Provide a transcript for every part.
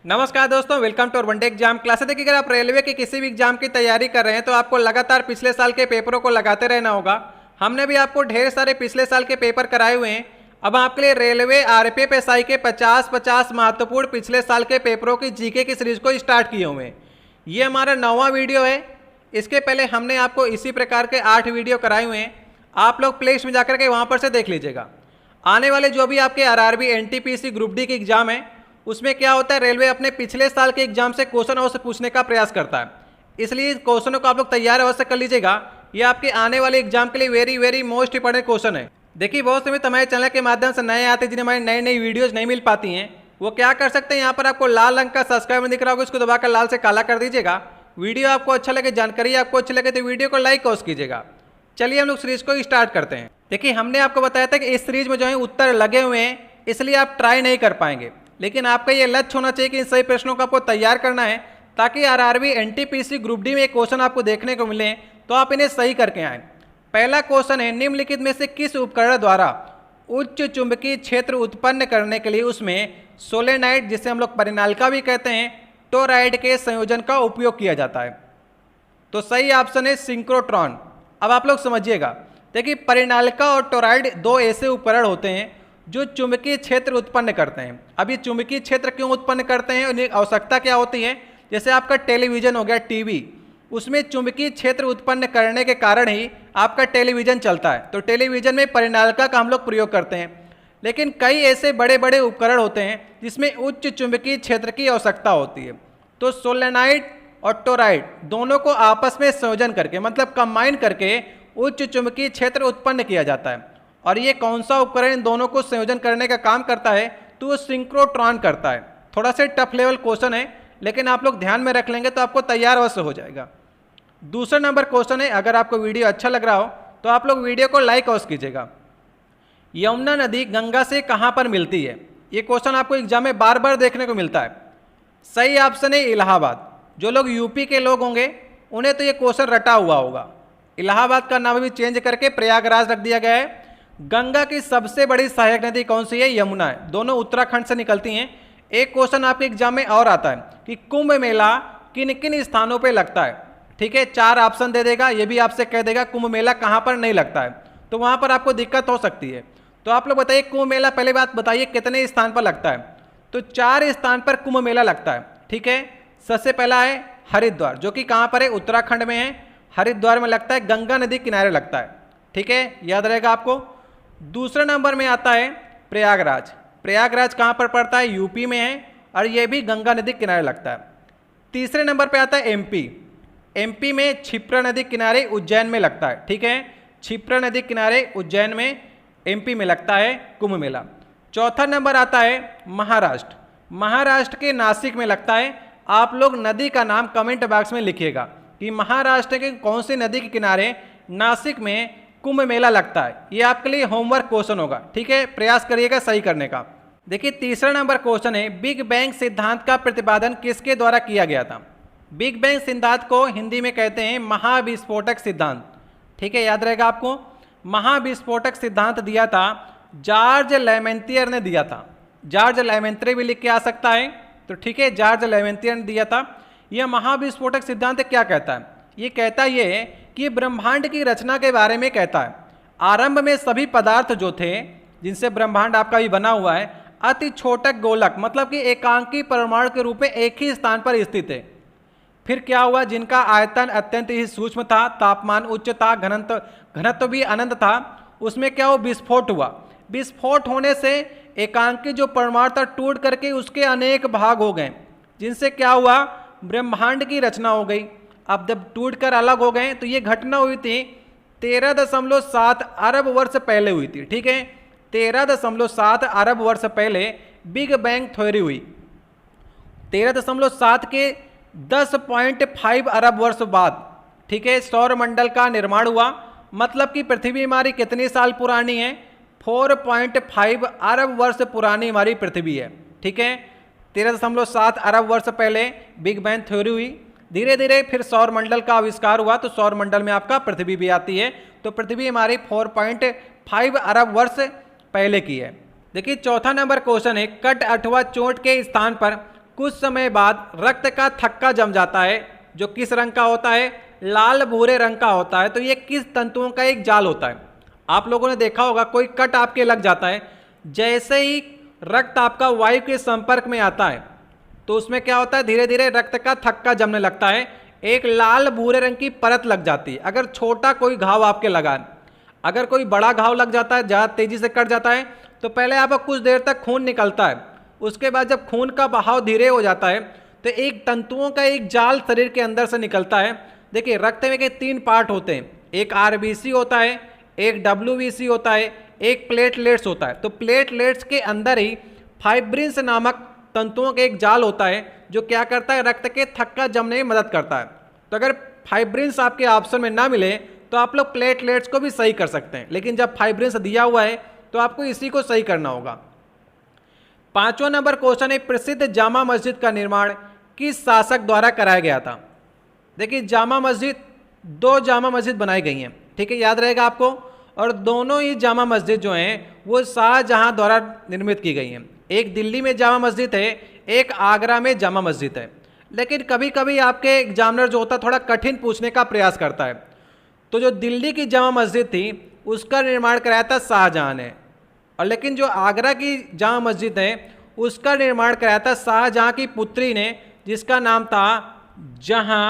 नमस्कार दोस्तों, welcome to one day exam class. देखिए, अगर आप रेलवे के किसी भी एग्जाम की तैयारी कर रहे हैं तो आपको लगातार पिछले साल के पेपरों को लगाते रहना होगा। हमने भी आपको ढेर सारे पिछले साल के पेपर कराए हुए हैं। अब आपके लिए रेलवे आरपीएफ एसआई के 50 महत्वपूर्ण पिछले साल के पेपरों की जीके की सीरीज को स्टार्ट किए हुए हैं। ये हमारा 9वां वीडियो है। इसके पहले हमने आपको इसी प्रकार के 8 वीडियो कराए हुए हैं। आप लोग प्ले लिस्ट में जाकर के वहाँ पर से देख लीजिएगा। आने वाले जो भी आपके आरआरबी एनटीपीसी ग्रुप डी की एग्जाम है उसमें क्या होता है, रेलवे अपने पिछले साल के एग्जाम से क्वेश्चन अवश्य पूछने का प्रयास करता है। इसलिए क्वेश्चनों को आप लोग तैयार अवश्य कर लीजिएगा। ये आपके आने वाले एग्जाम के लिए वेरी मोस्ट इंपॉर्टेंट क्वेश्चन है। देखिए, बहुत समय हमारे चैनल के माध्यम से नए आते हैं जिन्हें हमारी नई वीडियोज नहीं मिल पाती हैं, वो क्या कर सकते हैं, यहाँ पर आपको लाल रंग का सब्सक्राइब दिख रहा होगा, इसको दबाकर लाल से काला कर दीजिएगा। वीडियो आपको अच्छा लगे, जानकारी आपको अच्छी लगे तो वीडियो को लाइक अवश्य कीजिएगा। चलिए हम लोग सीरीज को स्टार्ट करते हैं। देखिए, हमने आपको बताया था कि इस सीरीज में जो है उत्तर लगे हुए हैं, इसलिए आप ट्राई नहीं कर पाएंगे। लेकिन आपका ये लक्ष्य होना चाहिए कि इन सही प्रश्नों को आपको तैयार करना है, ताकि आरआरबी एनटीपीसी ग्रुप डी में एक क्वेश्चन आपको देखने को मिले तो आप इन्हें सही करके आए। पहला क्वेश्चन है, निम्नलिखित में से किस उपकरण द्वारा उच्च चुंबकीय क्षेत्र उत्पन्न करने के लिए उसमें सोलेनाइड, जिसे हम लोग परिनालिका भी कहते हैं, टोराइड के संयोजन का उपयोग किया जाता है? तो सही ऑप्शन है सिंक्रोट्रॉन। अब आप लोग समझिएगा, देखिए परिनालिका और टोराइड दो ऐसे उपकरण होते हैं जो चुंबकीय क्षेत्र उत्पन्न करते हैं। अब ये चुंबकीय क्षेत्र क्यों उत्पन्न करते हैं, उनकी आवश्यकता क्या होती है? जैसे आपका टेलीविजन हो गया, टीवी, उसमें चुंबकीय क्षेत्र उत्पन्न करने के कारण ही आपका टेलीविजन चलता है। तो टेलीविजन में परिनालिका का हम लोग प्रयोग करते हैं। लेकिन कई ऐसे बड़े बड़े उपकरण होते हैं जिसमें उच्च चुंबकीय क्षेत्र की आवश्यकता होती है। तो सोलेनाइड और टोराइड दोनों को आपस में संयोजन करके, मतलब कंबाइन करके उच्च चुंबकीय क्षेत्र उत्पन्न किया जाता है। और ये कौन सा उपकरण इन दोनों को संयोजन करने का काम करता है? तो वो सिंक्रोट्रॉन करता है। थोड़ा सा टफ लेवल क्वेश्चन है, लेकिन आप लोग ध्यान में रख लेंगे तो आपको तैयार अवश्य हो जाएगा। दूसरा नंबर क्वेश्चन है, अगर आपको वीडियो अच्छा लग रहा हो तो आप लोग वीडियो को लाइक अवश्य कीजिएगा। यमुना नदी गंगा से कहाँ पर मिलती है? ये क्वेश्चन आपको एग्जाम में बार बार देखने को मिलता है। सही ऑप्शन है इलाहाबाद। जो लोग यूपी के लोग होंगे उन्हें तो ये क्वेश्चन रटा हुआ होगा। इलाहाबाद का नाम भी चेंज करके प्रयागराज रख दिया गया है। गंगा की सबसे बड़ी सहायक नदी कौन सी है? यमुना है। दोनों उत्तराखंड से निकलती हैं। एक क्वेश्चन आपके एग्जाम में और आता है कि कुंभ मेला किन किन स्थानों पे लगता है? ठीक है, 4 ऑप्शन दे देगा। ये भी आपसे कह देगा कुंभ मेला कहाँ पर नहीं लगता है, तो वहाँ पर आपको दिक्कत हो सकती है। तो आप लोग बताइए, कुंभ मेला पहले बात बताइए कितने स्थान पर लगता है? तो 4 स्थान पर कुंभ मेला लगता है। ठीक है, सबसे पहला है हरिद्वार, जो कि कहाँ पर है? उत्तराखंड में है। हरिद्वार में लगता है, गंगा नदी किनारे लगता है। ठीक है, याद रहेगा आपको। दूसरे नंबर में आता है प्रयागराज। प्रयागराज कहाँ पर पड़ता है? यूपी में है, और ये भी गंगा नदी किनारे लगता है। तीसरे नंबर पे आता है एमपी। एमपी में क्षिप्रा नदी किनारे उज्जैन में लगता है। ठीक है, क्षिप्रा नदी किनारे उज्जैन में, एमपी में लगता है कुंभ मेला। चौथा नंबर आता है महाराष्ट्र। महाराष्ट्र के नासिक में लगता है। आप लोग नदी का नाम कमेंट बॉक्स में लिखिएगा कि महाराष्ट्र के कौन सी नदी के किनारे नासिक में कुंभ मेला लगता है। ये आपके लिए होमवर्क क्वेश्चन होगा। ठीक है, प्रयास करिएगा सही करने का। देखिए, तीसरा नंबर क्वेश्चन है, बिग बैंग सिद्धांत का प्रतिपादन किसके द्वारा किया गया था? बिग बैंग सिद्धांत को हिंदी में कहते हैं महाविस्फोटक सिद्धांत। ठीक है, याद रहेगा आपको। महाविस्फोटक सिद्धांत दिया था जॉर्ज लेमेंतियर ने दिया था। जॉर्ज लेमेंतियर भी लिख के आ सकता है, तो ठीक है, जॉर्ज लेमेंतियर ने दिया था। यह महाविस्फोटक सिद्धांत क्या कहता है? ये कहता ये है कि ब्रह्मांड की रचना के बारे में कहता है। आरंभ में सभी पदार्थ जो थे जिनसे ब्रह्मांड आपका भी बना हुआ है, अति छोटक गोलक, मतलब कि एकांकी परमाणु के रूप में एक ही स्थान पर स्थित है। फिर क्या हुआ? जिनका आयतन अत्यंत ही सूक्ष्म था, तापमान उच्च था, घनत्व भी अनंत था, उसमें क्या हुआ? विस्फोट हुआ। विस्फोट होने से एकांकी जो परमाणु था टूट करके उसके अनेक भाग हो गए, जिनसे क्या हुआ? ब्रह्मांड की रचना हो गई। अब जब टूट कर अलग हो गए तो ये घटना हुई थी 13.7 अरब वर्ष पहले हुई थी। ठीक है, 13.7 अरब वर्ष पहले बिग बैंग थ्योरी हुई। 13.7 के 10.5 अरब वर्ष बाद, ठीक है, सौरमंडल का निर्माण हुआ। मतलब कि पृथ्वी हमारी कितनी साल पुरानी है? 4.5 अरब वर्ष पुरानी हमारी पृथ्वी है। ठीक है, 13.7 अरब वर्ष पहले बिग बैंग थ्योरी हुई। धीरे धीरे फिर सौरमंडल का आविष्कार हुआ, तो सौरमंडल में आपका पृथ्वी भी आती है। तो पृथ्वी हमारी 4.5 अरब वर्ष पहले की है। देखिए, चौथा नंबर क्वेश्चन है, कट अथवा चोट के स्थान पर कुछ समय बाद रक्त का थक्का जम जाता है, जो किस रंग का होता है, लाल भूरे रंग का होता है। तो ये किस तंतुओं का एक जाल होता है। आप लोगों ने देखा होगा कोई कट आपके लग जाता है, जैसे ही रक्त आपका वायु के संपर्क में आता है तो उसमें क्या होता है, धीरे धीरे रक्त का थक्का जमने लगता है, एक लाल भूरे रंग की परत लग जाती है। अगर छोटा कोई घाव आपके लगा, अगर कोई बड़ा घाव लग जाता है, ज़्यादा तेजी से कट जाता है, तो पहले आपको कुछ देर तक खून निकलता है। उसके बाद जब खून का बहाव धीरे हो जाता है तो एक तंतुओं का एक जाल शरीर के अंदर से निकलता है। देखिए रक्त में के 3 पार्ट होते हैं, एक आरबीसी होता है, एक डब्ल्यूबीसी होता है, एक प्लेटलेट्स होता है। तो प्लेटलेट्स के अंदर ही फाइब्रिन्स नामक तंतुओं का एक जाल होता है जो क्या करता है, रक्त के थक्का जमने में मदद करता है। तो अगर फाइब्रिन्स आपके ऑप्शन में ना मिले तो आप लोग प्लेटलेट्स को भी सही कर सकते हैं, लेकिन जब फाइब्रिन्स दिया हुआ है तो आपको इसी को सही करना होगा। 5वां नंबर क्वेश्चन है, प्रसिद्ध जामा मस्जिद का निर्माण किस शासक द्वारा कराया गया था। देखिए जामा मस्जिद, 2 जामा मस्जिद बनाई गई हैं, ठीक है, याद रहेगा आपको। और दोनों ही जामा मस्जिद जो हैं वो शाहजहां द्वारा निर्मित की गई हैं। एक दिल्ली में जामा मस्जिद है, एक आगरा में जामा मस्जिद है। लेकिन कभी कभी आपके एग्जामिनर जो होता है थोड़ा कठिन पूछने का प्रयास करता है। तो जो दिल्ली की जामा मस्जिद थी उसका निर्माण कराया था शाहजहां ने, और लेकिन जो आगरा की जामा मस्जिद है उसका निर्माण कराया था शाहजहां की पुत्री ने, जिसका नाम था जहां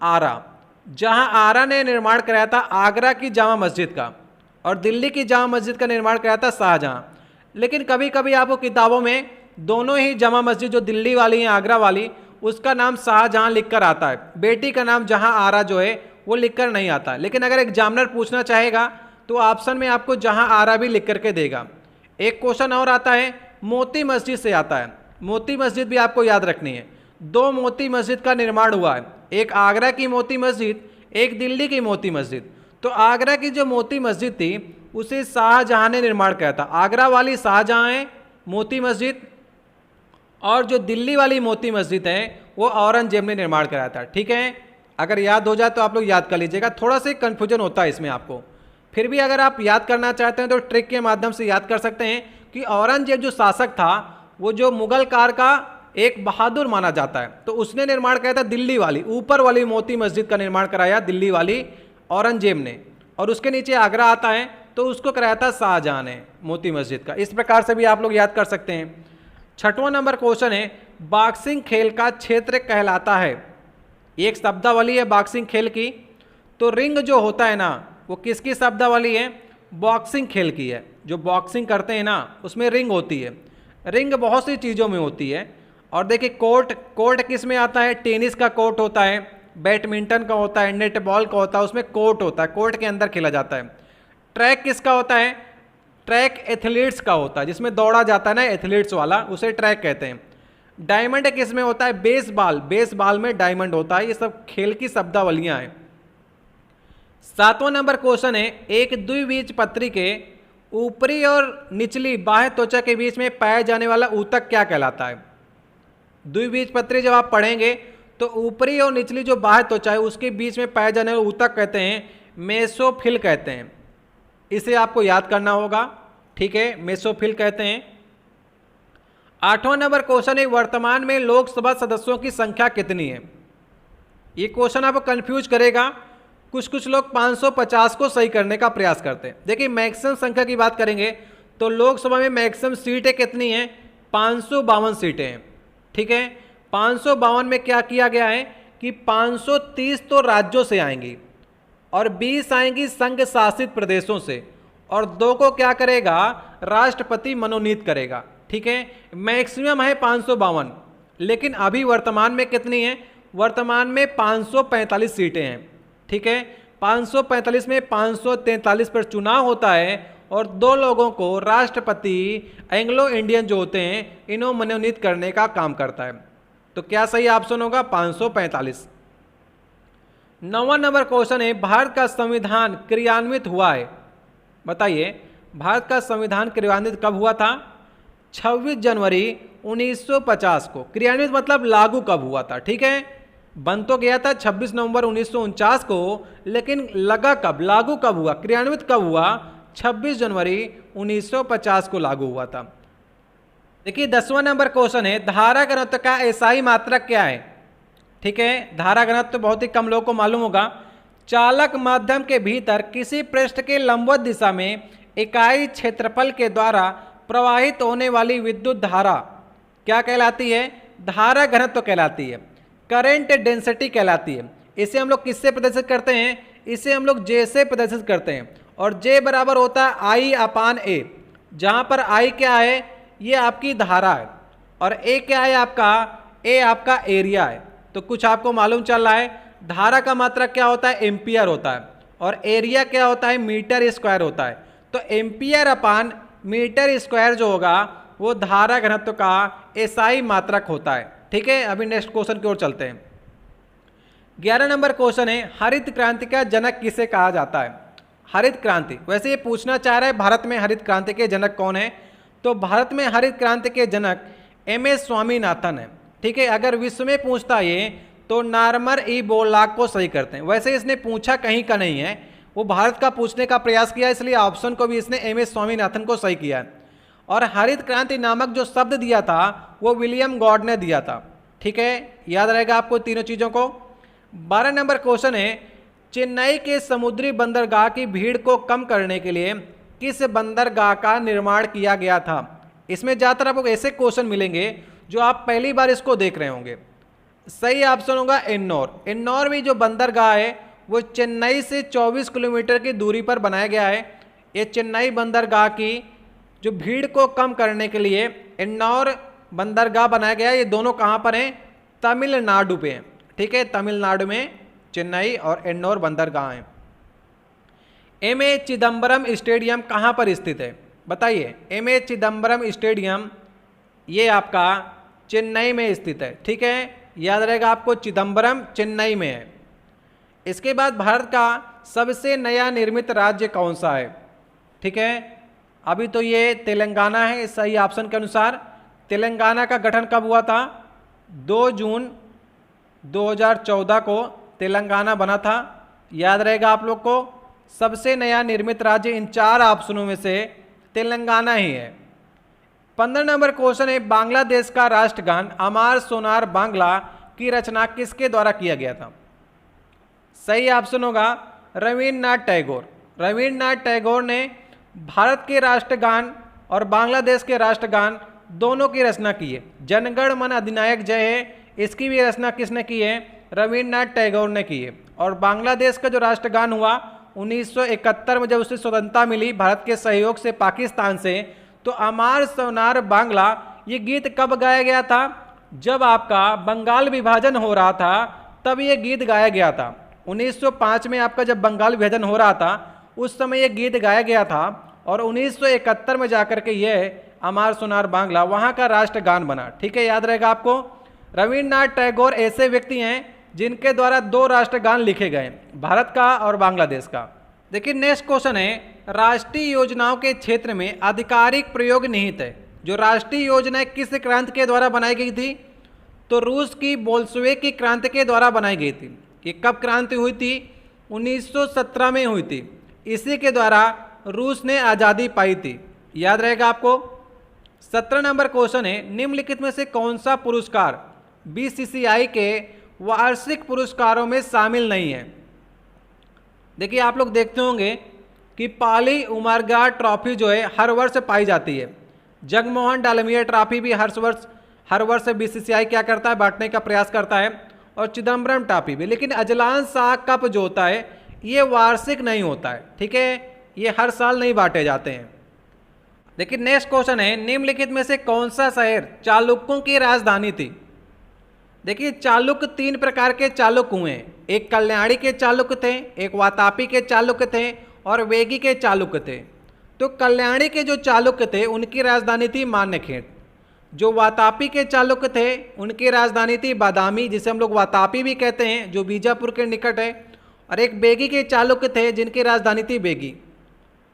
आरा। जहां आरा ने निर्माण कराया था आगरा की जामा मस्जिद का, और दिल्ली की जामा मस्जिद का निर्माण कराया था शाहजहां। लेकिन कभी कभी आपको किताबों में दोनों ही जामा मस्जिद, जो दिल्ली वाली है आगरा वाली, उसका नाम शाहजहां लिखकर आता है, बेटी का नाम जहां आरा जो है वो लिखकर नहीं आता। लेकिन अगर एग्जामिनर पूछना चाहेगा तो ऑप्शन में आपको जहां आरा भी लिख करके देगा। एक क्वेश्चन और आता है, मोती मस्जिद से आता है। मोती मस्जिद भी आपको याद रखनी है। 2 मोती मस्जिद का निर्माण हुआ है, एक आगरा की मोती मस्जिद, एक दिल्ली की मोती मस्जिद। तो आगरा की जो मोती मस्जिद थी उसे शाहजहां ने निर्माण किया था। आगरा वाली शाहजहां है मोती मस्जिद, और जो दिल्ली वाली मोती मस्जिद है वो औरंगजेब ने निर्माण कराया था। ठीक है, अगर याद हो जाए तो आप लोग याद कर लीजिएगा, थोड़ा सा कन्फ्यूजन होता है इसमें आपको। फिर भी अगर आप याद करना चाहते हैं तो ट्रिक के माध्यम से याद कर सकते हैं कि औरंगजेब जो शासक था वो जो मुगल कार का एक बहादुर माना जाता है, तो उसने निर्माण कराया था दिल्ली वाली, ऊपर वाली मोती मस्जिद का निर्माण कराया दिल्ली वाली औरंगजेब ने, और उसके नीचे आगरा आता है तो उसको कराया था शाहजहां ने मोती मस्जिद का। इस प्रकार से भी आप लोग याद कर सकते हैं। 6वां नंबर क्वेश्चन है, बॉक्सिंग खेल का क्षेत्र कहलाता है। एक शब्दावली है बॉक्सिंग खेल की, तो रिंग जो होता है ना वो किसकी शब्दावली है, बॉक्सिंग खेल की है। जो बॉक्सिंग करते हैं ना उसमें रिंग होती है। रिंग बहुत सी चीज़ों में होती है। और देखिए कोर्ट, कोर्ट किस में आता है, टेनिस का कोर्ट होता है, बैडमिंटन का होता है, नेट बॉल का होता है, उसमें कोर्ट होता है, कोर्ट के अंदर खेला जाता है। ट्रैक किसका होता है, ट्रैक एथलीट्स का होता है, जिसमें दौड़ा जाता है ना एथलीट्स वाला, उसे ट्रैक कहते हैं। डायमंड किस में होता है, बेसबॉल, बेसबॉल में डायमंड होता है। ये सब खेल की शब्दावलियां हैं। 7वां नंबर क्वेश्चन है, एक द्विबीजपत्री के ऊपरी और निचली बाह्य त्वचा के बीच में पाया जाने वाला ऊतक क्या कहलाता है। द्विबीजपत्री जब आप पढ़ेंगे तो ऊपरी और निचली जो बाह्य त्वचा है उसके बीच में पाया जाने वाला ऊतक कहते हैं मेसोफिल कहते हैं। इसे आपको याद करना होगा, ठीक है, मेसोफिल कहते हैं। 8वां नंबर क्वेश्चन है, वर्तमान में लोकसभा सदस्यों की संख्या कितनी है। ये क्वेश्चन आपको कंफ्यूज करेगा। कुछ लोग 550 को सही करने का प्रयास करते हैं। देखिए मैक्सिमम संख्या की बात करेंगे तो लोकसभा में मैक्सिमम सीटें कितनी हैं, 552 सीटें हैं। ठीक है, 552 में क्या किया गया है कि 530 तो राज्यों से आएंगी और 20 आएंगी संघ शासित प्रदेशों से, और 2 को क्या करेगा, राष्ट्रपति मनोनीत करेगा। ठीक है, मैक्सिमम है 552, लेकिन अभी वर्तमान में कितनी है, वर्तमान में 545 सीटें हैं। ठीक है, 545 में 543 पर चुनाव होता है और 2 लोगों को राष्ट्रपति एंग्लो इंडियन जो होते हैं इन्हों मनोनीत करने का काम करता है। तो क्या सही ऑप्शन होगा, 545। 9वां नंबर क्वेश्चन है, भारत का संविधान क्रियान्वित हुआ है। बताइए भारत का संविधान क्रियान्वित कब हुआ था, 26 जनवरी 1950 को। क्रियान्वित मतलब लागू कब हुआ था। ठीक है, बन तो गया था 26 नवंबर 1949 को, लेकिन लगा कब, लागू कब हुआ, क्रियान्वित कब हुआ, 26 जनवरी 1950 को लागू हुआ था। देखिए 10वां नंबर क्वेश्चन है, धारा घनत्व का एसआई मात्रक क्या है। ठीक है, धारा घनत्व तो बहुत ही कम लोगों को मालूम होगा। चालक माध्यम के भीतर किसी पृष्ठ के लंबवत दिशा में इकाई क्षेत्रफल के द्वारा प्रवाहित होने वाली विद्युत धारा क्या कहलाती है? धारा घनत्व कहलाती है, करंट डेंसिटी कहलाती है। इसे हम लोग किससे प्रदर्शित करते हैं? इसे हम लोग जे से प्रदर्शित करते हैं, और जे बराबर होता है आई अपान ए, जहां पर आई क्या है? ये आपकी धारा है, और ए क्या है आपका? ए आपका एरिया है। तो कुछ आपको मालूम चल रहा है, धारा का मात्रक क्या होता है? एम्पियर होता है, और एरिया क्या होता है? मीटर स्क्वायर होता है। तो एम्पियर अपान मीटर स्क्वायर जो होगा वो धारा घनत्व का एसआई मात्रक होता है। ठीक है, अभी नेक्स्ट क्वेश्चन की ओर चलते हैं। 11 नंबर क्वेश्चन है, हरित क्रांति का जनक किसे कहा जाता है? हरित क्रांति, वैसे ये पूछना चाह रहा है भारत में हरित क्रांति के जनक कौन है? तो भारत में हरित क्रांति के जनक एमएस स्वामीनाथन है। ठीक है, अगर विश्व में पूछता ये तो नार्मर ई बोरलॉग को सही करते हैं। वैसे इसने पूछा कहीं का नहीं है, वो भारत का पूछने का प्रयास किया, इसलिए ऑप्शन को भी इसने एमएस स्वामीनाथन को सही किया। और हरित क्रांति नामक जो शब्द दिया था वो विलियम गॉड ने दिया था। ठीक है, याद रहेगा आपको तीनों चीज़ों को। 12 नंबर क्वेश्चन है, चेन्नई के समुद्री बंदरगाह की भीड़ को कम करने के लिए किस बंदरगाह का निर्माण किया गया था? इसमें ज़्यादातर आपको ऐसे क्वेश्चन मिलेंगे जो आप पहली बार इसको देख रहे होंगे। सही ऑप्शन होगा एन्नौर। एन्नौर में जो बंदरगाह है वो चेन्नई से 24 किलोमीटर की दूरी पर बनाया गया है। ये चेन्नई बंदरगाह की जो भीड़ को कम करने के लिए एन्नौर बंदरगाह बनाया गया है। ये दोनों कहाँ पर हैं? तमिलनाडु पे हैं। ठीक है, तमिलनाडु में चेन्नई और एन्नौर बंदरगाह हैं। एम.ए. चिदम्बरम स्टेडियम कहाँ पर स्थित है? बताइए। एम.ए. चिदम्बरम स्टेडियम ये आपका चेन्नई में स्थित है। ठीक है, याद रहेगा आपको, चिदम्बरम चेन्नई में है। इसके बाद भारत का सबसे नया निर्मित राज्य कौन सा है? ठीक है, अभी तो ये तेलंगाना है सही ऑप्शन के अनुसार। तेलंगाना का गठन कब हुआ था? 2 जून 2014 को तेलंगाना बना था। याद रहेगा आप लोग को, सबसे नया निर्मित राज्य इन 4 ऑप्शनों में से तेलंगाना ही है। 15 नंबर क्वेश्चन है, बांग्लादेश का राष्ट्रगान अमार सोनार बांग्ला की रचना किसके द्वारा किया गया था? सही ऑप्शन होगा रविन्द्रनाथ टैगोर। रविन्द्रनाथ टैगोर ने भारत के राष्ट्रगान और बांग्लादेश के राष्ट्रगान दोनों की रचना की है। जनगण मन अधिनायक जय है, इसकी भी रचना किसने की है? रविन्द्रनाथ टैगोर ने की है। और बांग्लादेश का जो राष्ट्रगान हुआ 1971 में जब उसे स्वतंत्रता मिली भारत के सहयोग से पाकिस्तान से, तो अमार सोनार बांग्ला ये गीत कब गाया गया था? जब आपका बंगाल विभाजन हो रहा था तब ये गीत गाया गया था। 1905 में आपका जब बंगाल विभाजन हो रहा था उस समय ये गीत गाया गया था, और 1971 में जाकर के ये अमार सोनार बांग्ला वहाँ का राष्ट्रगान बना। ठीक है, याद रहेगा आपको। रविन्द्रनाथ टैगोर ऐसे व्यक्ति हैं जिनके द्वारा 2 राष्ट्रगान लिखे गए, भारत का और बांग्लादेश का। देखिए नेक्स्ट क्वेश्चन है, राष्ट्रीय योजनाओं के क्षेत्र में आधिकारिक प्रयोग निहित है। जो राष्ट्रीय योजनाएं किस क्रांति के द्वारा बनाई गई थी? तो रूस की बोल्शेविक की क्रांति के द्वारा बनाई गई थी। ये कब क्रांति हुई थी? 1917 में हुई थी। इसी के द्वारा रूस ने आज़ादी पाई थी। याद रहेगा आपको। 17 नंबर क्वेश्चन है, निम्नलिखित में से कौन सा पुरस्कार बीसीसीआई के वार्षिक पुरस्कारों में शामिल नहीं है? देखिए आप लोग देखते होंगे कि पाली उमरगा ट्रॉफी जो है हर वर्ष पाई जाती है। जगमोहन डालमिया ट्रॉफी भी हर वर्ष बीसीसीआई क्या करता है? बांटने का प्रयास करता है। और चिदम्बरम ट्रॉफी भी। लेकिन अजलान शाह कप जो होता है ये वार्षिक नहीं होता है। ठीक है, ये हर साल नहीं बांटे जाते हैं। देखिए नेक्स्ट क्वेश्चन है, निम्नलिखित में से कौन सा शहर चालुक्यों की राजधानी थी? देखिए चालुक्य 3 प्रकार के चालुक्य हुए हैं। एक कल्याणी के चालुक्य थे, एक वातापी के चालुक्य थे, और वेगी के चालुक्य थे। तो कल्याणी के जो चालुक्य थे उनकी राजधानी थी मान्यखेड़। जो वातापी के चालुक्य थे उनकी राजधानी थी बादामी, जिसे हम लोग वातापी भी कहते हैं, जो बीजापुर के निकट है। और एक बेगी के चालुक्य थे जिनकी राजधानी थी बेगी।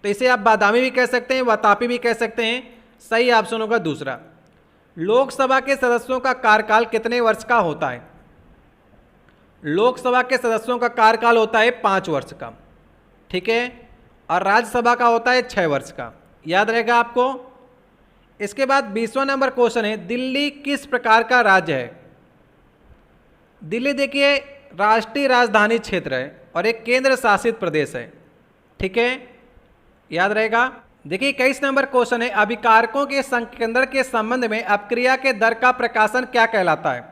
तो इसे आप बादामी भी कह सकते हैं, वातापी भी कह सकते हैं। सही ऑप्शन होगा दूसरा। लोकसभा के सदस्यों का कार्यकाल कितने वर्ष का होता है? लोकसभा के सदस्यों का कार्यकाल होता है 5 वर्ष का। ठीक है, और राज्यसभा का होता है 6 वर्ष का। याद रहेगा आपको। इसके बाद 20वां नंबर क्वेश्चन है, दिल्ली किस प्रकार का राज्य है? दिल्ली देखिए राष्ट्रीय राजधानी क्षेत्र है और एक केंद्र शासित प्रदेश है। ठीक है, याद रहेगा। देखिए 21 नंबर क्वेश्चन है, अभिकारकों के संकेंद्रण के संबंध में अपक्रिया के दर का प्रकाशन क्या कहलाता है?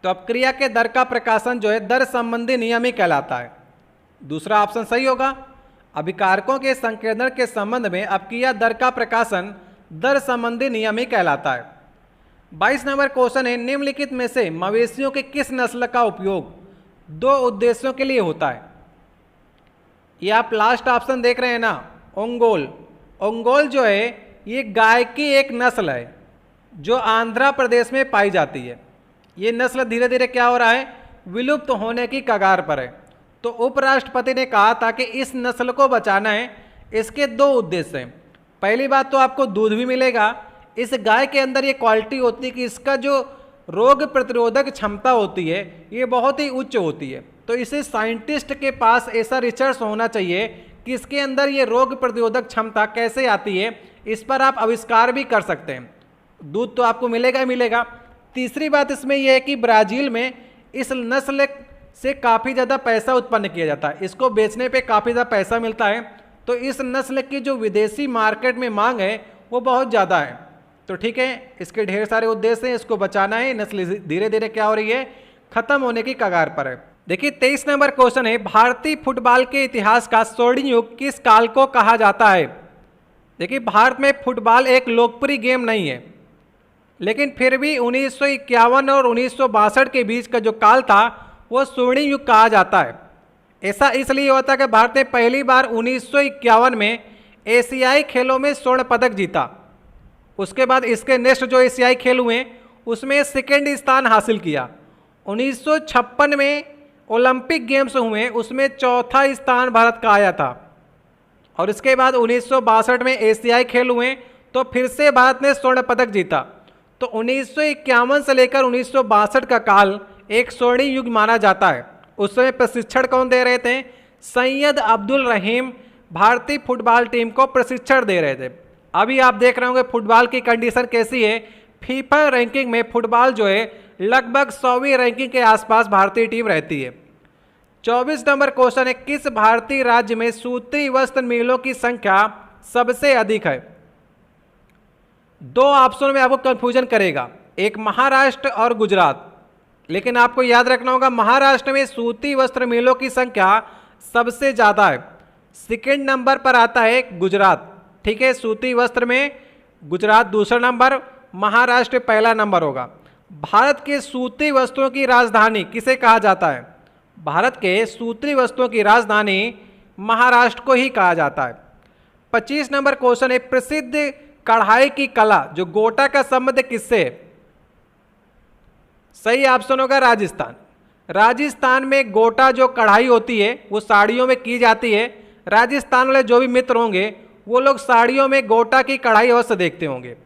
तो अपक्रिया के दर का प्रकाशन जो है दर संबंधी नियम ही कहलाता है। दूसरा ऑप्शन सही होगा। अभिकारकों के संकेंद्रण के संबंध में अपक्रिया दर का प्रकाशन दर संबंधी नियम ही कहलाता है। 22 नंबर क्वेश्चन है, निम्नलिखित में से मवेशियों के किस नस्ल का उपयोग दो उद्देश्यों के लिए होता है? ये आप लास्ट ऑप्शन देख रहे हैं ना, ओंगोल। ओंगोल जो है ये गाय की एक नस्ल है जो आंध्र प्रदेश में पाई जाती है। ये नस्ल धीरे धीरे क्या हो रहा है, विलुप्त होने की कगार पर है। तो उपराष्ट्रपति ने कहा था कि इस नस्ल को बचाना है। इसके दो उद्देश्य हैं। पहली बात तो आपको दूध भी मिलेगा। इस गाय के अंदर ये क्वालिटी होती है कि इसका जो रोग प्रतिरोधक क्षमता होती है ये बहुत ही उच्च होती है। तो इसे साइंटिस्ट के पास ऐसा रिसर्च होना चाहिए कि इसके अंदर ये रोग प्रतिरोधक क्षमता कैसे आती है, इस पर आप आविष्कार भी कर सकते हैं। दूध तो आपको मिलेगा ही मिलेगा। तीसरी बात इसमें यह है कि ब्राज़ील में इस नस्ल से काफ़ी ज़्यादा पैसा उत्पन्न किया जाता है। इसको बेचने पे काफ़ी ज़्यादा पैसा मिलता है। तो इस नस्ल की जो विदेशी मार्केट में मांग है वो बहुत ज़्यादा है। तो ठीक है, इसके ढेर सारे उद्देश्य हैं, इसको बचाना है। नस्ल धीरे धीरे क्या हो रही है, खत्म होने की कगार पर है। देखिए 23 नंबर क्वेश्चन है, भारतीय फुटबॉल के इतिहास का स्वर्ण युग किस काल को कहा जाता है? देखिए भारत में फुटबॉल एक लोकप्रिय गेम नहीं है, लेकिन फिर भी 1951 और 1962 के बीच का जो काल था वो स्वर्ण युग कहा जाता है। ऐसा इसलिए होता है कि भारत ने पहली बार 1951 में एशियाई खेलों में स्वर्ण पदक जीता। उसके बाद इसके नेक्स्ट जो एशियाई खेल हुए उसमें सेकेंड स्थान हासिल किया। 1956 में ओलंपिक गेम्स हुए, उसमें चौथा स्थान भारत का आया था। और इसके बाद 1962 में एशियाई खेल हुए तो फिर से भारत ने स्वर्ण पदक जीता। तो 1951 से लेकर 1962 का काल एक स्वर्ण युग माना जाता है। उस समय प्रशिक्षण कौन दे रहे थे? सैयद अब्दुल रहीम भारतीय फुटबॉल टीम को प्रशिक्षण दे रहे थे। अभी आप देख रहे होंगे फुटबॉल की कंडीशन कैसी है। फीफा रैंकिंग में फुटबॉल जो है लगभग 100वीं रैंकिंग के आसपास भारतीय टीम रहती है। 24 नंबर क्वेश्चन है, किस भारतीय राज्य में सूती वस्त्र मिलों की संख्या सबसे अधिक है? दो ऑप्शन में आपको कंफ्यूजन करेगा, एक महाराष्ट्र और गुजरात। लेकिन आपको याद रखना होगा महाराष्ट्र में सूती वस्त्र मिलों की संख्या सबसे ज़्यादा है। सेकेंड नंबर पर आता है गुजरात। ठीक है, सूती वस्त्र में गुजरात दूसरा नंबर, महाराष्ट्र पहला नंबर होगा। भारत के सूती वस्त्रों की राजधानी किसे कहा जाता है? भारत के सूती वस्त्रों की राजधानी महाराष्ट्र को ही कहा जाता है। 25 नंबर क्वेश्चन है, प्रसिद्ध कढ़ाई की कला जो गोटा का संबंध किससे है? सही ऑप्शन होगा राजस्थान। राजस्थान में गोटा जो कढ़ाई होती है वो साड़ियों में की जाती है। राजस्थान वाले जो भी मित्र होंगे वो लोग साड़ियों में गोटा की कढ़ाई अवश्य देखते होंगे।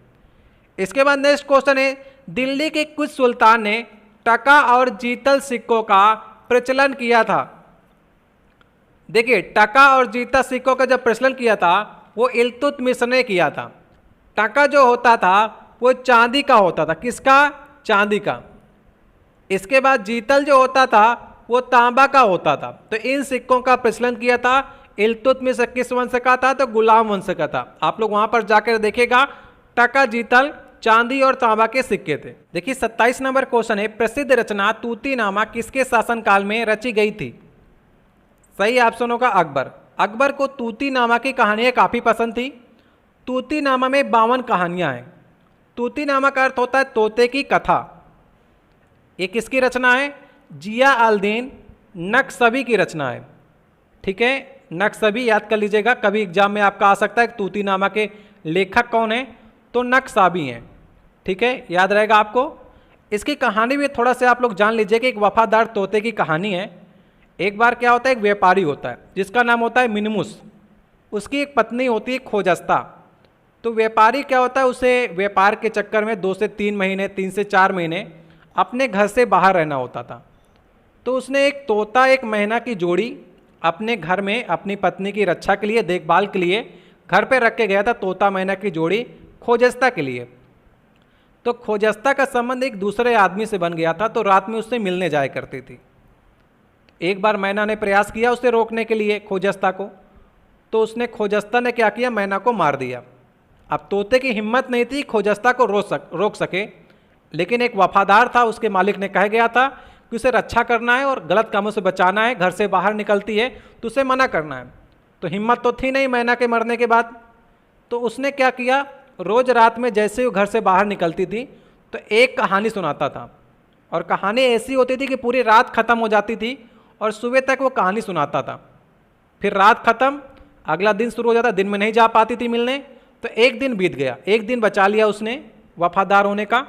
इसके बाद नेक्स्ट क्वेश्चन है, दिल्ली के कुछ सुल्तान ने टका और जीतल सिक्कों का प्रचलन किया था। देखिए टका और जीतल सिक्कों का जब प्रचलन किया था वो इल्तुतमिश ने किया था। टका जो होता था वो चांदी का होता था। किसका? चांदी का। इसके बाद जीतल जो होता था वो तांबा का होता था। तो इन सिक्कों का प्रचलन किया था। इल्तुतमिश किस वंश का था? तो गुलाम वंश का था। आप लोग वहां पर जाकर देखिएगा, टका जीतल चांदी और तांबा के सिक्के थे। देखिए 27 नंबर क्वेश्चन है, प्रसिद्ध रचना तूतीनामा किसके शासनकाल में रची गई थी? सही ऑप्शन होगा अकबर। अकबर को तूतीनामा की कहानियां काफ़ी पसंद थी। तूतीनामा में 52 कहानियां हैं। तूतीनामा का अर्थ होता है तोते की कथा। ये किसकी रचना है? जिया अल दीन नक्शबी की रचना है। ठीक है, नक्शबी याद कर लीजिएगा, कभी एग्जाम में आपका आ सकता है तूतीनामा के लेखक कौन है? तो नक्शबी हैं। ठीक है, याद रहेगा आपको। इसकी कहानी भी थोड़ा सा आप लोग जान लीजिए कि एक वफादार तोते की कहानी है। एक बार क्या होता है, एक व्यापारी होता है जिसका नाम होता है मिनमुस। उसकी एक पत्नी होती है खोजस्ता। तो व्यापारी क्या होता है, उसे व्यापार के चक्कर में 2 से 3 महीने 3 से 4 महीने अपने घर से बाहर रहना होता था। तो उसने एक तोता एक मैना की जोड़ी अपने घर में अपनी पत्नी की रक्षा के लिए देखभाल के लिए घर पे रख के गया था। तोता मैना की जोड़ी खोजस्ता के लिए। तो खोजस्ता का संबंध एक दूसरे आदमी से बन गया था, तो रात में उससे मिलने जाया करती थी। एक बार मैना ने प्रयास किया उसे रोकने के लिए, खोजस्ता को, तो उसने खोजस्ता ने क्या किया, मैना को मार दिया। अब तोते की हिम्मत नहीं थी खोजस्ता को रोक सके, लेकिन एक वफादार था, उसके मालिक ने कह गया था कि उसे रक्षा करना है और गलत कामों से बचाना है, घर से बाहर निकलती है तो उसे मना करना है। तो हिम्मत तो थी नहीं मैना के मरने के बाद, तो उसने क्या किया, रोज रात में जैसे वो घर से बाहर निकलती थी तो एक कहानी सुनाता था, और कहानी ऐसी होती थी कि पूरी रात खत्म हो जाती थी और सुबह तक वो कहानी सुनाता था। फिर रात खत्म, अगला दिन शुरू हो जाता, दिन में नहीं जा पाती थी मिलने, तो एक दिन बीत गया, एक दिन बचा लिया उसने वफादार होने का।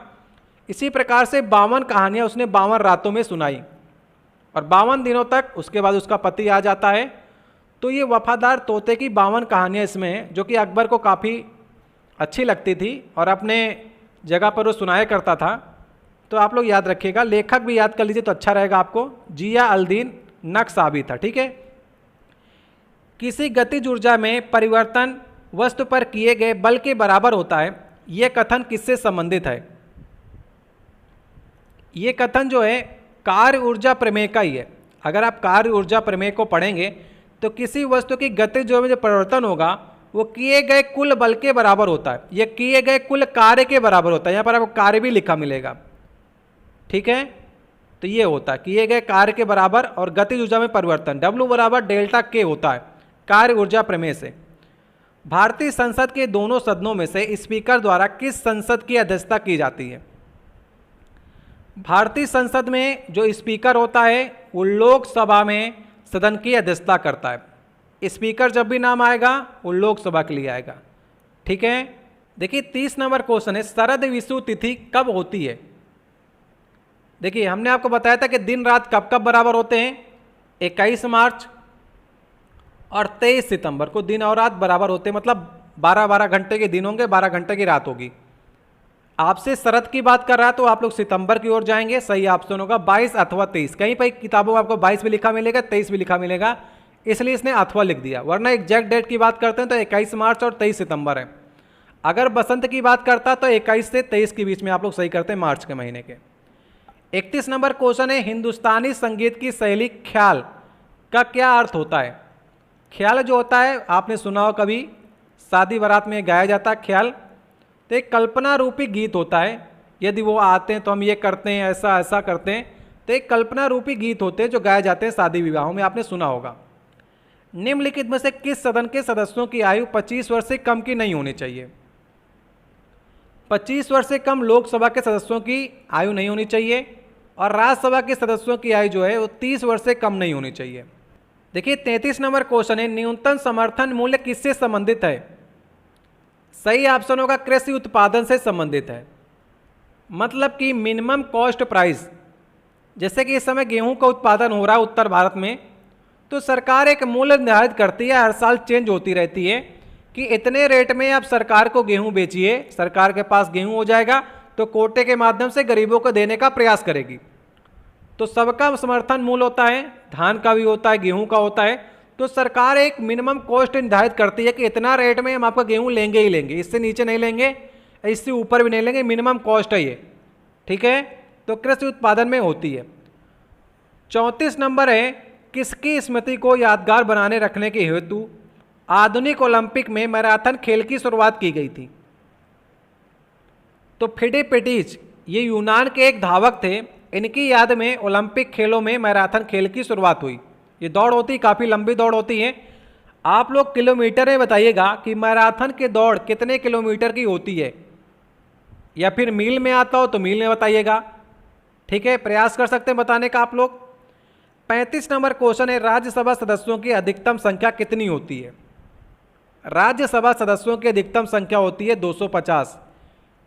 इसी प्रकार से 52 कहानियाँ उसने 52 रातों में सुनाई, और 52 दिनों तक उसके बाद उसका पति आ जाता है। तो ये वफादार तोते की 52 कहानियाँ इसमें हैं, जो कि अकबर को काफ़ी अच्छी लगती थी और अपने जगह पर वो सुनाया करता था। तो आप लोग याद रखिएगा, लेखक भी याद कर लीजिए तो अच्छा रहेगा आपको, जिया अल-दीन नक्शबंदी था। ठीक है। किसी गतिज ऊर्जा में परिवर्तन वस्तु पर किए गए बल के बराबर होता है, यह कथन किससे संबंधित है? ये कथन जो है कार्य ऊर्जा प्रमेय का ही है। अगर आप कार्य ऊर्जा प्रमेय को पढ़ेंगे तो किसी वस्तु की गतिज ऊर्जा में जो परिवर्तन होगा वो किए गए कुल बल के बराबर होता है, ये किए गए कुल कार्य के बराबर होता है। यहाँ पर आपको कार्य भी लिखा मिलेगा। ठीक है, तो ये होता है किए गए कार्य के बराबर, और गतिज ऊर्जा में परिवर्तन W बराबर डेल्टा K होता है कार्य ऊर्जा प्रमेय से। भारतीय संसद के दोनों सदनों में से स्पीकर द्वारा किस संसद की अध्यक्षता की जाती है? भारतीय संसद में जो स्पीकर होता है वो लोकसभा में सदन की अध्यक्षता करता है। स्पीकर जब भी नाम आएगा वो लोकसभा के लिए आएगा। ठीक है, देखिए 30 नंबर क्वेश्चन है, शरद विषुव तिथि कब होती है? देखिए हमने आपको बताया था कि दिन रात कब कब बराबर होते हैं, 21 मार्च और 23 सितंबर को दिन और रात बराबर होते हैं, मतलब 12-12 घंटे के दिन होंगे, 12 घंटे की रात होगी। आपसे शरद की बात कर रहा है तो आप लोग सितंबर की ओर जाएंगे, सही ऑप्शन होगा 22 अथवा 23। कहीं पर किताबों में आपको 22 भी लिखा मिलेगा, 23 भी लिखा मिलेगा, इसलिए इसने अथवा लिख दिया, वरना एग्जैक्ट डेट की बात करते हैं तो 21 मार्च और 23 सितंबर है। अगर बसंत की बात करता तो 21 से 23 के बीच में आप लोग सही करते हैं, मार्च के महीने के। 31 नंबर क्वेश्चन है, हिंदुस्तानी संगीत की शैली ख्याल का क्या अर्थ होता है? ख्याल जो होता है आपने सुना हो कभी, शादी बारात में गाया जाता है ख्याल, तो एक कल्पना रूपी गीत होता है। यदि वो आते हैं तो हम ये करते हैं, ऐसा ऐसा करते हैं, तो एक कल्पना रूपी गीत होते हैं जो गाए जाते हैं शादी विवाहों में, आपने सुना होगा। निम्नलिखित में से किस सदन के सदस्यों की आयु 25 वर्ष से कम की नहीं होनी चाहिए? 25 वर्ष से कम लोकसभा के सदस्यों की आयु नहीं होनी चाहिए, और राज्यसभा के सदस्यों की आयु जो है वो 30 वर्ष से कम नहीं होनी चाहिए। देखिए 33 नंबर क्वेश्चन है, न्यूनतम समर्थन मूल्य किससे संबंधित है? सही ऑप्शन होगा कृषि उत्पादन से संबंधित है, मतलब कि मिनिमम कॉस्ट प्राइस। जैसे कि इस समय गेहूं का उत्पादन हो रहा है उत्तर भारत में, तो सरकार एक मूल्य निर्धारित करती है, हर साल चेंज होती रहती है कि इतने रेट में आप सरकार को गेहूं बेचिए, सरकार के पास गेहूं हो जाएगा तो कोटे के माध्यम से गरीबों को देने का प्रयास करेगी। तो सबका समर्थन मूल्य होता है, धान का भी होता है, गेहूं का होता है, तो सरकार एक मिनिमम कॉस्ट निर्धारित करती है कि इतना रेट में हम आपका गेहूं लेंगे ही लेंगे, इससे नीचे नहीं लेंगे, इससे ऊपर भी नहीं लेंगे, मिनिमम कॉस्ट है ये। ठीक है, तो कृषि उत्पादन में होती है। 34 नंबर है, किसकी स्मृति को यादगार बनाने रखने के हेतु आधुनिक ओलंपिक में मैराथन खेल की शुरुआत की गई थी? तो फिडिपेटिज ये यूनान के एक धावक थे, इनकी याद में ओलंपिक खेलों में मैराथन खेल की शुरुआत हुई। ये दौड़ होती, काफ़ी लंबी दौड़ होती है। आप लोग किलोमीटर में बताइएगा कि मैराथन की दौड़ कितने किलोमीटर की होती है, या फिर मील में आता हो तो मील में बताइएगा। ठीक है, प्रयास कर सकते हैं बताने का आप लोग। 35 नंबर क्वेश्चन है, राज्यसभा सदस्यों की अधिकतम संख्या कितनी होती है? राज्यसभा सदस्यों की अधिकतम संख्या होती है 250।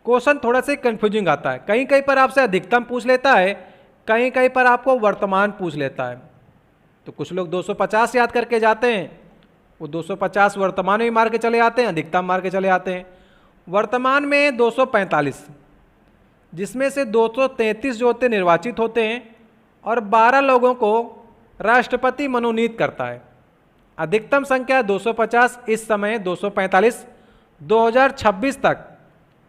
क्वेश्चन थोड़ा सा कंफ्यूजिंग आता है, कहीं कहीं पर आपसे अधिकतम पूछ लेता है, कहीं कहीं पर आपको वर्तमान पूछ लेता है। तो कुछ लोग 250 याद करके जाते हैं, वो 250 वर्तमान में मार के चले आते हैं, अधिकतम मार के चले आते हैं। वर्तमान में 245, जिसमें से 233 जो होते निर्वाचित होते हैं और 12 लोगों को राष्ट्रपति मनोनीत करता है। अधिकतम संख्या 250, इस समय 245। 2026 तक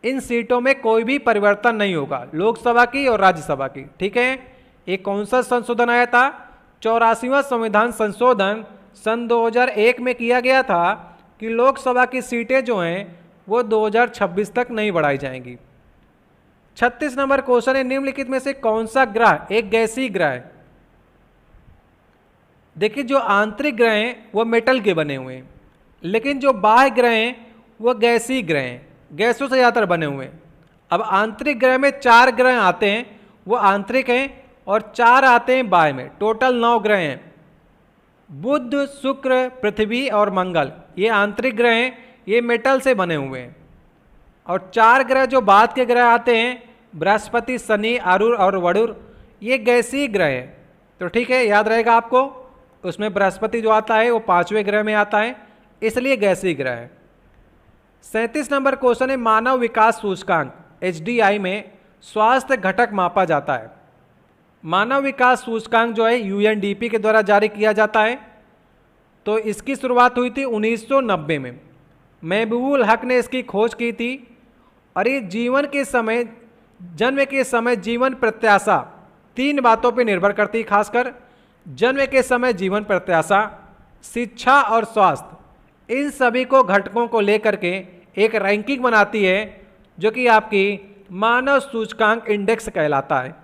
इन सीटों में कोई भी परिवर्तन नहीं होगा, लोकसभा की और राज्यसभा की। ठीक है, एक कौन सा संशोधन आया था? 84वां संविधान संशोधन सन 2001 में किया गया था कि लोकसभा की सीटें जो हैं वो 2026 तक नहीं बढ़ाई जाएंगी। 36 नंबर क्वेश्चन है, निम्नलिखित में से कौन सा ग्रह एक गैसीय ग्रह है? देखिए, जो आंतरिक ग्रह हैं वो मेटल के बने हुए हैं, लेकिन जो बाह्य ग्रह हैं वो गैसीय ग्रह हैं, गैसों से ज़्यादातर बने हुए हैं। अब आंतरिक ग्रह में 4 ग्रह आते हैं, वो आंतरिक हैं, और 4 आते हैं बाह्य में, टोटल 9 ग्रह हैं। बुध, शुक्र, पृथ्वी और मंगल, ये आंतरिक ग्रह हैं, ये मेटल से बने हुए हैं। और 4 ग्रह जो बाद के ग्रह आते हैं, बृहस्पति, शनि, आरुर और वरुण, ये गैसीय ग्रह हैं। तो ठीक है, याद रहेगा आपको, उसमें बृहस्पति जो आता है वो 5वें ग्रह में आता है, इसलिए गैसीय ग्रह है। 37 नंबर क्वेश्चन है, मानव विकास सूचकांक HDI में स्वास्थ्य घटक मापा जाता है। मानव विकास सूचकांक जो है UNDP के द्वारा जारी किया जाता है। तो इसकी शुरुआत हुई थी 1990 में, महबूबुल हक ने इसकी खोज की थी। और ये जीवन के समय, जन्म के समय जीवन प्रत्याशा, 3 बातों पर निर्भर करती है, खासकर जन्म के समय जीवन प्रत्याशा, शिक्षा और स्वास्थ्य, इन सभी को घटकों को लेकर के एक रैंकिंग बनाती है जो कि आपकी मानव सूचकांक इंडेक्स कहलाता है।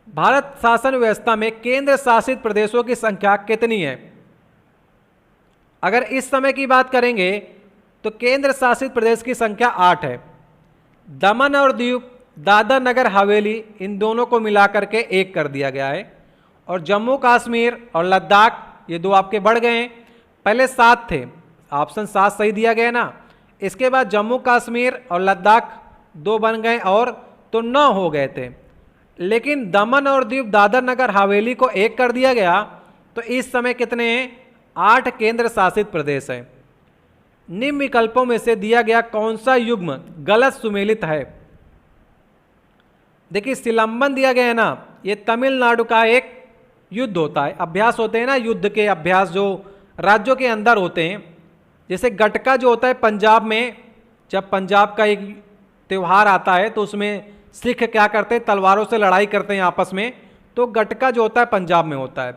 भारत शासन व्यवस्था में केंद्र शासित प्रदेशों की संख्या कितनी है? अगर इस समय की बात करेंगे तो केंद्र शासित प्रदेश की संख्या 8 है। दमन और दीव, दादर नगर हवेली, इन दोनों को मिलाकर के 1 कर दिया गया है। और जम्मू कश्मीर और लद्दाख, ये 2 आपके बढ़ गए हैं, पहले 7 थे, ऑप्शन 7 सही दिया गया ना। इसके बाद जम्मू कश्मीर और लद्दाख 2 बन गए, और तो 9 हो गए थे। लेकिन दमन और दीव, दादर नगर हवेली को 1 कर दिया गया, तो इस समय कितने हैं? 8 केंद्र शासित प्रदेश हैं। निम्न विकल्पों में से दिया गया कौन सा युग्म गलत सुमेलित है? देखिए, सिलंबन दिया गया है ना, ये तमिलनाडु का एक युद्ध होता है, अभ्यास होते हैं ना, युद्ध के अभ्यास जो राज्यों के अंदर होते हैं। जैसे गटका जो होता है पंजाब में, जब पंजाब का एक त्यौहार आता है तो उसमें सिख क्या करते हैं, तलवारों से लड़ाई करते हैं आपस में, तो गटका जो होता है पंजाब में होता है।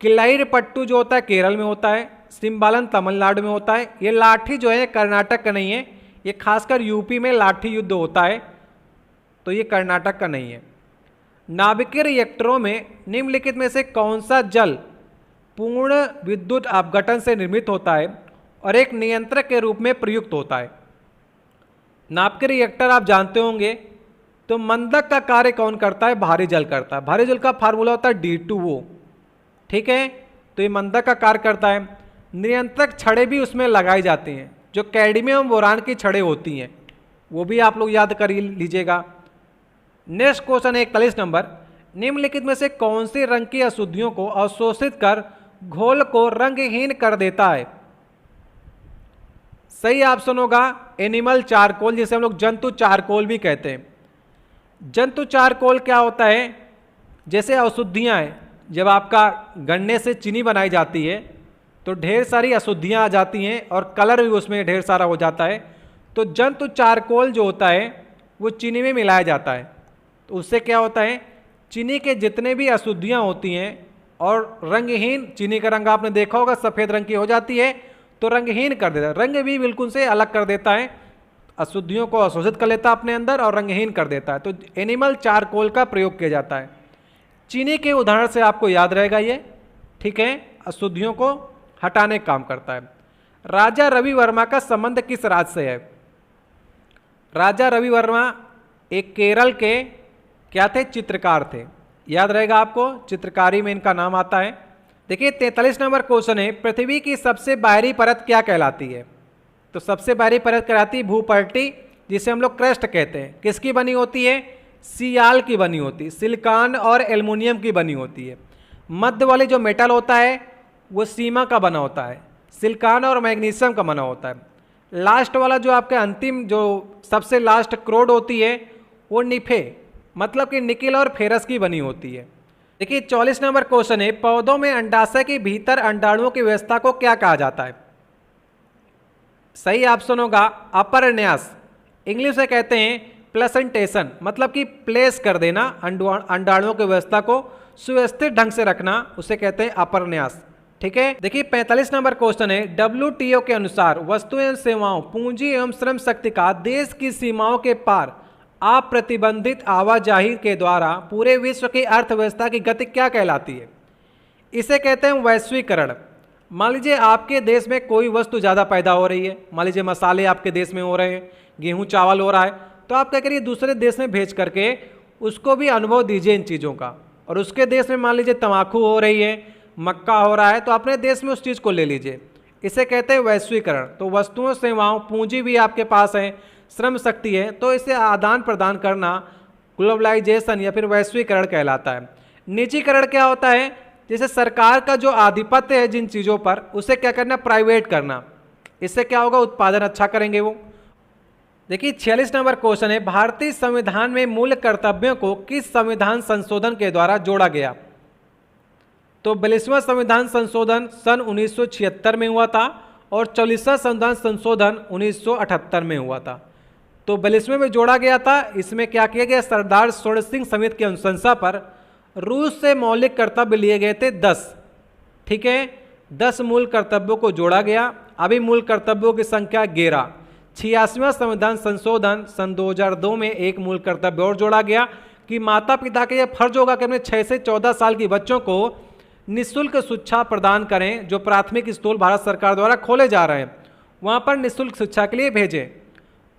किलाइर पट्टू जो होता है केरल में होता है, सिम्बालन तमिलनाडु में होता है। ये लाठी जो है कर्नाटक का नहीं है, ये खासकर यूपी में लाठी युद्ध होता है, तो ये कर्नाटक का नहीं है। नाभिकीय रिएक्टरों में निम्नलिखित में से कौन सा जल पूर्ण विद्युत अपघटन से निर्मित होता है और एक नियंत्रक के रूप में प्रयुक्त होता है? नाभिकीय रिएक्टर आप जानते होंगे। तो मंदक का कार्य कौन करता है? भारी जल करता है। भारी जल का फार्मूला होता है D2O। ठीक है, तो ये मंदक का कार्य करता है। नियंत्रक छड़ें भी उसमें लगाई जाती हैं, जो कैडमियम बोरान की छड़ें होती हैं, वो भी आप लोग याद कर लीजिएगा। नेक्स्ट क्वेश्चन है 41 नंबर, निम्नलिखित में से कौन सी रंग की अशुद्धियों को अवशोषित कर घोल को रंगहीन कर देता है? सही ऑप्शन होगा एनिमल चारकोल, जिसे हम लोग जंतु चारकोल भी कहते हैं। जंतु चारकोल क्या होता है? जैसे अशुद्धियां हैं, जब आपका गन्ने से चीनी बनाई जाती है तो ढेर सारी अशुद्धियां आ जाती हैं और कलर भी उसमें ढेर सारा हो जाता है। तो जंतु चारकोल जो होता है वो चीनी में मिलाया जाता है, तो उससे क्या होता है, चीनी के जितने भी अशुद्धियां होती हैं और रंगहीन, चीनी का रंग आपने देखा होगा सफ़ेद रंग की हो जाती है, तो रंगहीन कर देता है, रंग भी बिल्कुल से अलग कर देता है, अशुद्धियों को अवशोषित कर लेता है अपने अंदर और रंगहीन कर देता है। तो एनिमल चारकोल का प्रयोग किया जाता है। चीनी के उदाहरण से आपको याद रहेगा ये, ठीक है, अशुद्धियों को हटाने का काम करता है। राजा रवि वर्मा का संबंध किस राज्य से है? राजा रवि वर्मा एक केरल के क्या थे? चित्रकार थे, याद रहेगा आपको, चित्रकारी में इनका नाम आता है। देखिए 43 नंबर क्वेश्चन है, पृथ्वी की सबसे बाहरी परत क्या कहलाती है? तो सबसे बाहरी परत कहलाती है भूपटल, जिसे हम लोग क्रस्ट कहते हैं। किसकी बनी होती है? सियाल की बनी होती है, सिलिकॉन और एल्युमिनियम की बनी होती है। मध्य वाले जो मेटल होता है वो सीमा का बना होता है, सिलिकॉन और मैग्नीशियम का बना होता है। लास्ट वाला जो आपका अंतिम, जो सबसे लास्ट क्रोड होती है, वो निफे मतलब कि निकिल और फेरस की बनी होती है। देखिए 44 नंबर क्वेश्चन है, पौधों में अंडाशय के भीतर अंडाणुओं की व्यवस्था को क्या कहा जाता है? सही ऑप्शन होगा अपरन्यास। इंग्लिश में कहते हैं प्लेसेंटेशन, मतलब कि प्लेस कर देना, अंडाणुओं की व्यवस्था को सुव्यवस्थित ढंग से रखना, उसे कहते हैं अपरन्यास। ठीक है, देखिए 45 नंबर क्वेश्चन है, WTO के अनुसार वस्तु एवं सेवाओं, पूंजी एवं श्रम शक्ति का देश की सीमाओं के पार अप्रतिबंधित आवाजाही के द्वारा पूरे विश्व की अर्थव्यवस्था की गति क्या कहलाती है? इसे कहते हैं वैश्वीकरण। मान लीजिए आपके देश में कोई वस्तु ज़्यादा पैदा हो रही है, मान लीजिए मसाले आपके देश में हो रहे हैं, गेहूं चावल हो रहा है, तो आप क्या करिए दूसरे देश में भेज करके उसको भी अनुभव दीजिए इन चीज़ों का। और उसके देश में मान लीजिए तंबाकू हो रही है, मक्का हो रहा है, तो अपने देश में उस चीज़ को ले लीजिए, इसे कहते हैं वैश्वीकरण। तो वस्तुओं सेवाओं, पूंजी भी आपके पास है, श्रम शक्ति है, तो इसे आदान प्रदान करना ग्लोबलाइजेशन या फिर वैश्वीकरण कहलाता है। निजीकरण क्या होता है? जैसे सरकार का जो आधिपत्य है जिन चीज़ों पर, उसे क्या करना? प्राइवेट करना। इससे क्या होगा? उत्पादन अच्छा करेंगे वो। देखिए 46 नंबर क्वेश्चन है, भारतीय संविधान में मूल कर्तव्यों को किस संविधान संशोधन के द्वारा जोड़ा गया? तो 42वां संविधान संशोधन सन 1976 में हुआ था और 44वां संविधान संशोधन 1978 में हुआ था। तो 42वें में जोड़ा गया था। इसमें क्या किया गया? सरदार स्वर्ण सिंह समिति की अनुशंसा पर रूस से मौलिक कर्तव्य लिए गए थे 10। ठीक है, 10 मूल कर्तव्यों को जोड़ा गया। अभी मूल कर्तव्यों की संख्या 11। 86वां संविधान संशोधन सन 2002 में एक मूल कर्तव्य और जोड़ा गया कि माता पिता का यह फर्ज होगा कि अपने 6 से 14 साल की बच्चों को निःशुल्क शिक्षा प्रदान करें। जो प्राथमिक स्कूल भारत सरकार द्वारा खोले जा रहे हैं वहाँ पर निःशुल्क शिक्षा के लिए भेजें।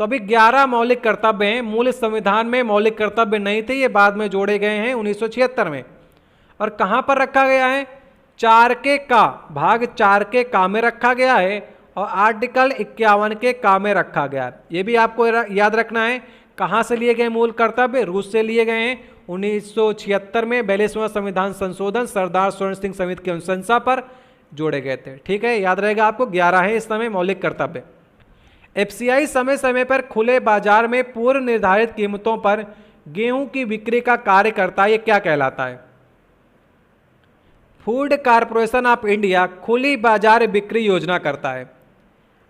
तो अभी 11 मौलिक कर्तव्य हैं। मूल संविधान में मौलिक कर्तव्य नहीं थे, ये बाद में जोड़े गए हैं 1976 में। और कहाँ पर रखा गया है? 4 के का भाग 4 के का में रखा गया है और आर्टिकल 51 के का में रखा गया है। ये भी आपको याद रखना है। कहाँ से लिए गए मूल कर्तव्य? रूस से लिए गए हैं। 1976 में 42वां संविधान संशोधन सरदार स्वर्ण सिंह समिति की अनुशंसा पर जोड़े गए थे। ठीक है, याद रहेगा आपको। 11 है इस समय मौलिक कर्तव्य। एफसीआई समय समय पर खुले बाजार में पूर्व निर्धारित कीमतों पर गेहूं की बिक्री का कार्य करता है। ये क्या कहलाता है? फूड कॉरपोरेशन ऑफ इंडिया खुली बाजार बिक्री योजना करता है।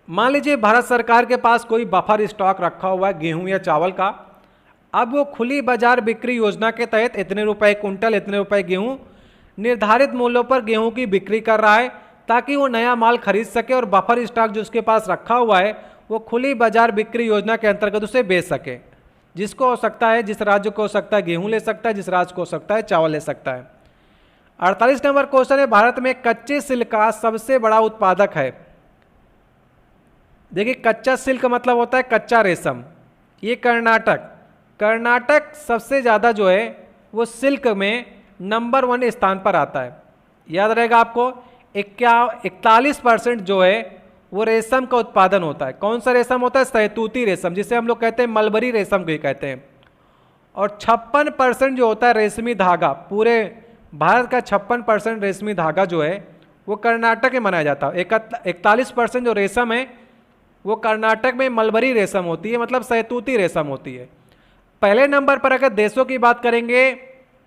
मान लीजिए भारत सरकार के पास कोई बफर स्टॉक रखा हुआ है गेहूं या चावल का। अब वो खुली बाजार बिक्री योजना के तहत इतने रुपए कुंटल, इतने रुपए गेहूं निर्धारित मूल्यों पर गेहूं की बिक्री कर रहा है ताकि वो नया माल खरीद सके और बफर स्टॉक जो उसके पास रखा हुआ है वो खुली बाजार बिक्री योजना के अंतर्गत उसे बेच सके। जिसको हो सकता है, जिस राज्य को हो सकता है गेहूं ले सकता है, जिस राज्य को हो सकता है चावल ले सकता है। 48 नंबर क्वेश्चन है, भारत में कच्चे सिल्क का सबसे बड़ा उत्पादक है। देखिए कच्चा सिल्क मतलब होता है कच्चा रेशम। ये कर्नाटक सबसे ज़्यादा जो है वो सिल्क में नंबर 1 स्थान पर आता है। याद रहेगा आपको। 41% जो है वो रेशम का उत्पादन होता है। कौन सा रेशम होता है? सहतूती रेशम, जिसे हम लोग कहते हैं मलबरी रेशम को ही कहते हैं। और 56% जो होता है रेशमी धागा, पूरे भारत का 56% रेशमी धागा जो है वो कर्नाटक में बनाया जाता है। 41% जो रेशम है वो कर्नाटक में मलबरी रेशम होती है, मतलब सहतूती रेशम होती है। पहले नंबर पर अगर देशों की बात करेंगे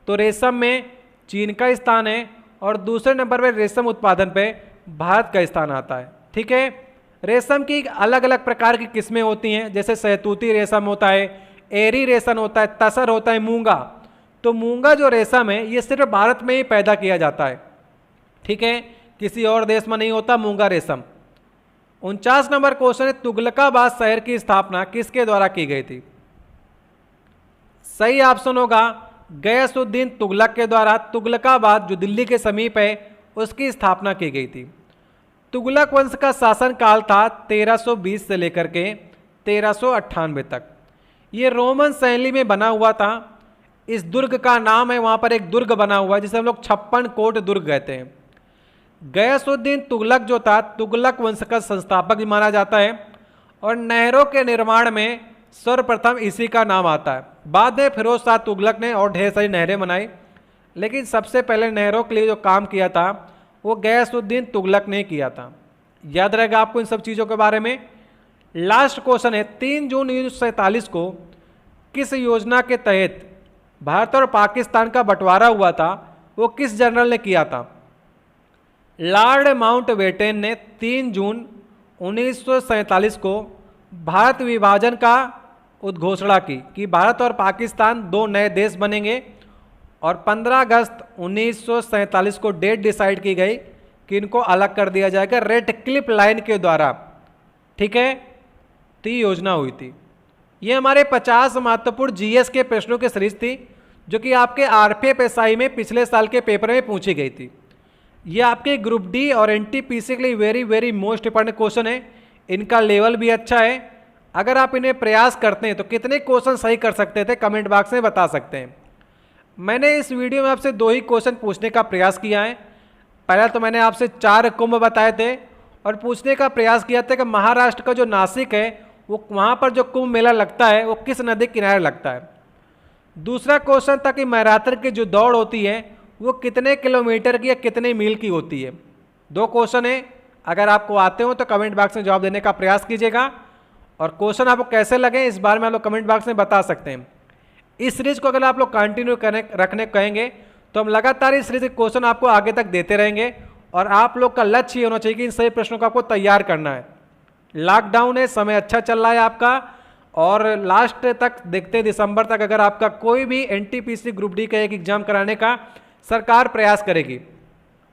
तो रेशम में चीन का स्थान है और दूसरे नंबर पर रेशम उत्पादन पे भारत का स्थान आता है। ठीक है, रेशम की अलग अलग प्रकार की किस्में होती हैं, जैसे सहतूती रेशम होता है, एरी रेशम होता है, तसर होता है, मूंगा। तो मूंगा जो रेशम है ये सिर्फ भारत में ही पैदा किया जाता है। ठीक है, किसी और देश में नहीं होता मूंगा रेशम। 49 नंबर क्वेश्चन है, तुगलकाबाद शहर की स्थापना किसके द्वारा की गई थी? सही ऑप्शन होगा गयासुद्दीन तुगलक के द्वारा। तुगलकाबाद जो दिल्ली के समीप है उसकी स्थापना की गई थी। तुगलक वंश का शासन काल था 1320 से लेकर के 1398 तक। ये रोमन शैली में बना हुआ था। इस दुर्ग का नाम है, वहाँ पर एक दुर्ग बना हुआ है जिसे हम लोग 56 कोट दुर्ग कहते हैं। गयासुद्दीन तुगलक जो था तुगलक वंश का संस्थापक भी माना जाता है और नहरों के निर्माण में सर्वप्रथम इसी का नाम आता है। बाद में फिरोज शाह तुगलक ने और ढेर सारी नहरें बनाई, लेकिन सबसे पहले नहरों के लिए जो काम किया था वो गयासुद्दीन तुगलक ने किया था। याद रहेगा आपको इन सब चीज़ों के बारे में। लास्ट क्वेश्चन है, 3 जून 1947 को किस योजना के तहत भारत और पाकिस्तान का बंटवारा हुआ था, वो किस जनरल ने किया था? लॉर्ड माउंटबेटन ने 3 जून 1947 को भारत विभाजन का उद्घोषणा की कि भारत और पाकिस्तान दो नए देश बनेंगे और 15 अगस्त 1947 को डेट डिसाइड की गई कि इनको अलग कर दिया जाएगा रेड क्लिफ लाइन के द्वारा। ठीक है, तो ये योजना हुई थी। ये हमारे 50 महत्वपूर्ण जीएस के प्रश्नों की सीरीज थी जो कि आपके आरपीएफ में पिछले साल के पेपर में पूछी गई थी। ये आपके ग्रुप डी और एनटीपीसी के लिए very very most important question है। इनका लेवल भी अच्छा है। अगर आप इन्हें प्रयास करते हैं तो कितने क्वेश्चन सही कर सकते थे कमेंट बॉक्स में बता सकते हैं। मैंने इस वीडियो में आपसे 2 ही क्वेश्चन पूछने का प्रयास किया है। पहला तो मैंने आपसे 4 कुंभ बताए थे और पूछने का प्रयास किया था कि महाराष्ट्र का जो नासिक है वो वहाँ पर जो कुंभ मेला लगता है वो किस नदी किनारे लगता है। दूसरा क्वेश्चन था कि मैराथन की जो दौड़ होती है वो कितने किलोमीटर की या कितने मील की होती है। 2 क्वेश्चन है। अगर आपको आते हो तो कमेंट बॉक्स में जवाब देने का प्रयास कीजिएगा और क्वेश्चन आपको कैसे लगे इस बारे में आप लोग कमेंट बॉक्स में बता सकते हैं। इस सीरीज को अगर आप लोग कंटिन्यू रखने कहेंगे तो हम लगातार इस सीरीज के क्वेश्चन आपको आगे तक देते रहेंगे और आप लोग का लक्ष्य ये होना चाहिए कि इन सभी प्रश्नों को आपको तैयार करना है। लॉकडाउन है, समय अच्छा चल रहा है आपका और लास्ट तक देखते हैं दिसंबर तक अगर आपका कोई भी एनटीपीसी ग्रुप डी का एक एग्जाम कराने का सरकार प्रयास करेगी।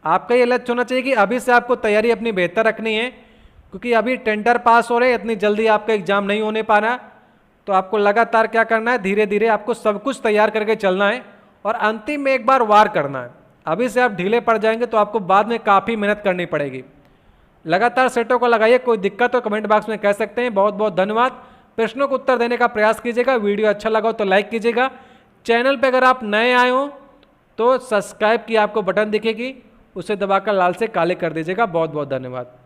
आपका ये लक्ष्य होना चाहिए कि अभी से आपको तैयारी अपनी बेहतर रखनी है क्योंकि अभी टेंडर पास हो रहे हैं, इतनी जल्दी आपका एग्जाम नहीं होने पा रहा। तो आपको लगातार क्या करना है, धीरे धीरे आपको सब कुछ तैयार करके चलना है और अंतिम में एक बार वार करना है। अभी से आप ढीले पड़ जाएंगे तो आपको बाद में काफ़ी मेहनत करनी पड़ेगी। लगातार सेटों को लगाइए। कोई दिक्कत हो कमेंट बॉक्स में कह सकते हैं। बहुत बहुत धन्यवाद। प्रश्नों को उत्तर देने का प्रयास कीजिएगा। वीडियो अच्छा लगा हो तो लाइक कीजिएगा। चैनल पर अगर आप नए आए हो तो सब्सक्राइब की आपको बटन दिखेगी, उसे दबाकर लाल से काले कर दीजिएगा। बहुत बहुत धन्यवाद।